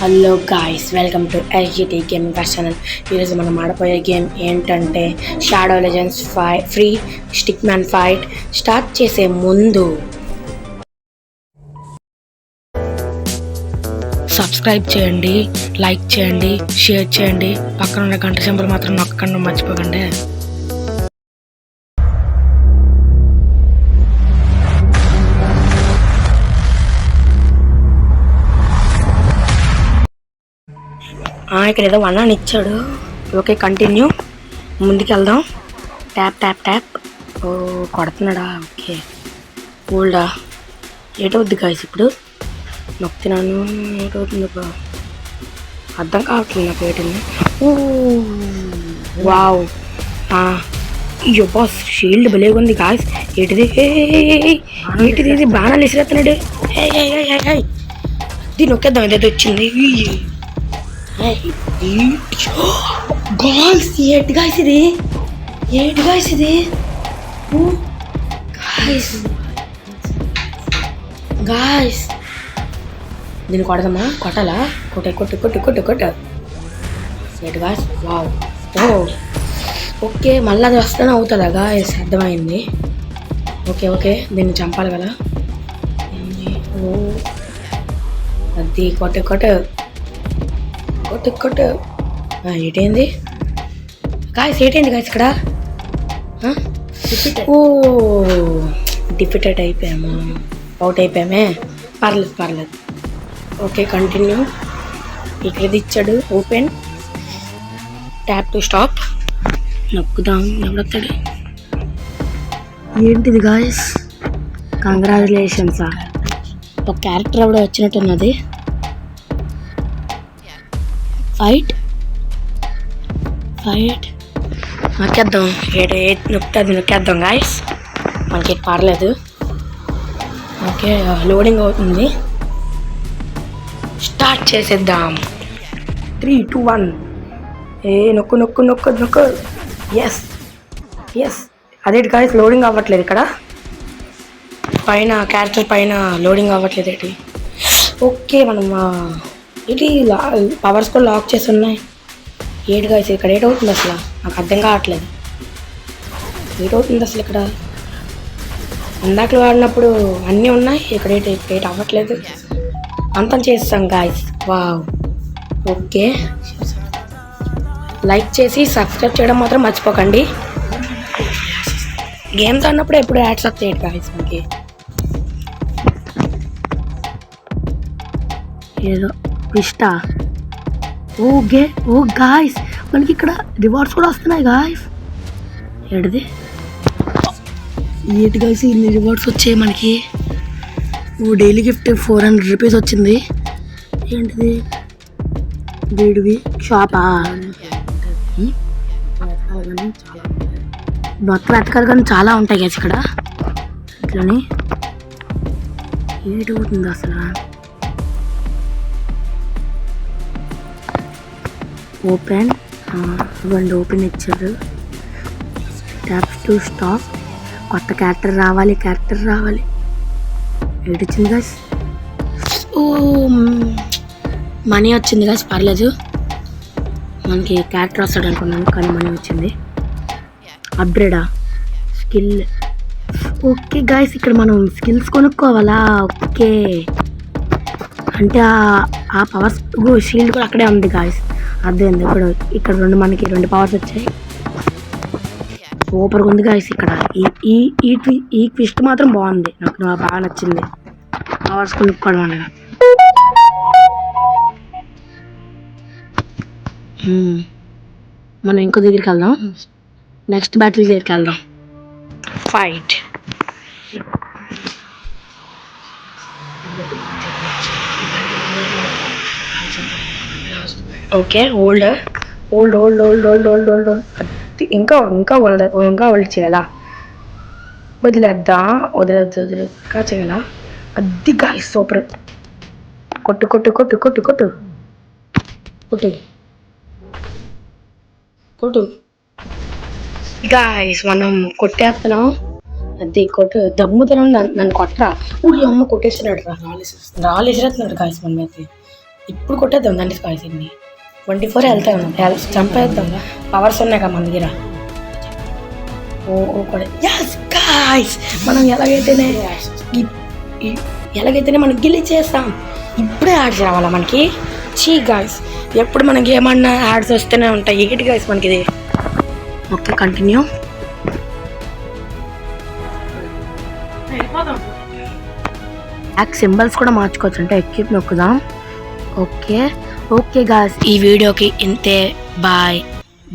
Hello guys, welcome to SGT gaming channel. ఈరోజు మనం ఆడపోయే game ఏంటంటే shadow legends free stick man fight. Start చేసే ముందు సబ్స్క్రైబ్ చేయండి, లైక్ చేయండి, షేర్ చేయండి. పక్కన ఉన్న గంట సింబల్ మాత్రం నొక్కకుండా మర్చిపోకండి. ఇక్కడ ఏదో వన్ అని ఇచ్చాడు. ఓకే, కంటిన్యూ, ముందుకు వెళ్దాం. Tap tap tap. ఓ కొడుతున్నాడా? ఓకే, ఓల్డా. ఏటవుద్ది గాయస్ ఇప్పుడు? నొక్కుతున్నాను, ఏటవుతుంది బా, అర్థం కావట్లేదు నాకు ఏటింది. ఓ వావ్, అయ్యో బాస్, షీల్డ్ భలేగా ఉంది గాయస్. ఏంటిది ఏంటిది? ఇది బాణాలు విసిరేస్తున్నాడు. దీన్ని నొక్కేద్దాం, ఏదైతే వచ్చింది. ఏంటి గాయస్ ఇది? ఏంటి గాయస్ ఇది? గాయస్ దీన్ని కొడదామా? కొట్టాలా? కొట్ట కొట్టు కొట్టు కొట్టు కొట్టు. ఏంటి గాయస్? వావ్. ఓకే, మళ్ళీ అది వస్తేనే అవుతుందా గాయస్? అర్థమైంది. ఓకే ఓకే, దీన్ని చంపాలి కదా. అది కొట్టు కొట్టు కొట్టు కొట్టు. ఏటైంది గాయస్? ఏటైంది గాయస్ ఇక్కడ? ఓ డిఫిటెడ్ అయిపోయామా? అవుట్ అయిపోయామే. పర్లేదు పర్లేదు. Okay, continue. ఇక్కడ ఇచ్చాడు ఓపెన్, ట్యాప్ టు స్టాప్. నొక్కుదాం. ఎవడొస్తాడు? ఏంటిది గాయస్? కంగ్రాచులేషన్సా? ఒక క్యారెక్టర్ ఎవడో వచ్చినట్టున్నది. ఫైట్ ఫైట్ నొక్కేద్దాం. నొక్కేద్దాం గాయస్, మనకి పర్లేదు. ఓకే, లోడింగ్ అవుతుంది. స్టార్ట్ చేసేద్దాం. 3, 2, 1. నొక్కు నొక్కు నొక్కు నొక్కు. Yes yes. అదేంటి గాయస్ లోడింగ్ అవ్వట్లేదు ఇక్కడ? పైన క్యారెక్టర్ పైన లోడింగ్ అవ్వట్లేదు ఏంటి? ఓకే, మనం ఇది పవర్స్ కూడా లాక్ చేసి ఉన్నాయి. ఏడు గాయస్ ఇక్కడ ఏటవుతుంది అసలు? నాకు అర్థం కావట్లేదు. ఏటవుతుంది అసలు ఇక్కడ? ఇందాకలు వాడినప్పుడు అన్నీ ఉన్నాయి, ఇక్కడ ఏట్ అవ్వట్లేదు. అంతం చేస్తాం గాయస్. వావ్. ఓకే, లైక్ చేసి సబ్స్క్రైబ్ చేయడం మాత్రం మర్చిపోకండి. గేమ్స్ ఆడినప్పుడు ఎప్పుడు యాడ్స్ వస్తాయి గాయస్ మనకి. ఏదో ఇష్టా. ఓకే ఓ గాయస్, మనకి ఇక్కడ రివార్డ్స్ కూడా వస్తున్నాయి గాయస్. ఏంటిది? ఏంటి గాయస్ ఇన్ని రివార్డ్స్ వచ్చాయి మనకి? డైలీ గిఫ్ట్ 400 రూపీస్ వచ్చింది. ఏంటిది? వీడివి షాపా? మొత్తం ఎతకాలి కానీ చాలా ఉంటాయి గాయస్ ఇక్కడ. ఇట్లని ఏటి అవుతుంది అసలు? ఓపెన్, ఇవ్వండి. ఓపెన్ ఇచ్చారు. Taps to stop. కొత్త క్యారెక్టర్ రావాలి, క్యారెక్టర్ రావాలి. ఏడిచ్చింది గాయస్? ఓ మనీ వచ్చింది గాయస్, పర్లేదు. మనకి క్యారెక్టర్ వస్తాడు అనుకున్నాను కానీ మనీ వచ్చింది. అప్గ్రేడా? స్కిల్. ఓకే గాయస్, ఇక్కడ మనం స్కిల్స్ కొనుక్కోవాలా? ఓకే, అంటే ఆ పవర్స్ షీల్డ్ కూడా అక్కడే ఉంది గాయస్. అర్థమైంది. ఇక్కడ మనకి 2 పవర్స్ వచ్చాయి. సూపర్గా ఉంది గాయస్. ఇక్కడ ఈ ట్విస్ట్ మాత్రం బాగుంది, నాకు బాగా నచ్చింది. పవర్స్ కొనుక్కోవడం అనగా. మనం ఇంకో దగ్గరికి వెళ్దాం. నెక్స్ట్ బ్యాటిల్ దగ్గరికి వెళ్దాం. Fight. Okay, old old old old old old old అది ఇంకా ఓల్డ్ చేయాలా? వదిలేదు ఇంకా చేయాలా? అది గాయస్ సూపర్. కొట్టు కొట్టు కొట్టు కొట్టు కొట్టు కొట్టు కొట్టు గాయస్, మనం కొట్టేస్తున్నాం. అది కొట్టు. దమ్ముతున్నాం, నన్ను కొట్టరా. ఊరి అమ్మ కొట్టేసినాడు రా. రాళ్ళు విసిరేస్తున్నాడు గాయస్ మన మీద. ఇప్పుడు కొట్టేద్దాం దండి గాయస్ ఇన్ని 24 వెళ్తా ఉన్నాం చంపేద్దాం పవర్స్ ఉన్నాయి కదా మన దగ్గర గాయ్స్ మనం ఎలాగైతేనే మనం గెలిచేస్తాం ఇప్పుడే యాడ్స్ రావాలా మనకి గాయ్స్ ఎప్పుడు మనకి ఏమన్నా యాడ్స్ వస్తూనే ఉంటాయి ఏంటి గాయ్స్ మనకి ఇది ఓకే కంటిన్యూ సింబల్స్ కూడా మార్చుకోవచ్చు అంటే ఎక్కిప్ నొక్కుదాం ఓకే గాయ్స్ ఈ వీడియోకి ఇంతే బాయ్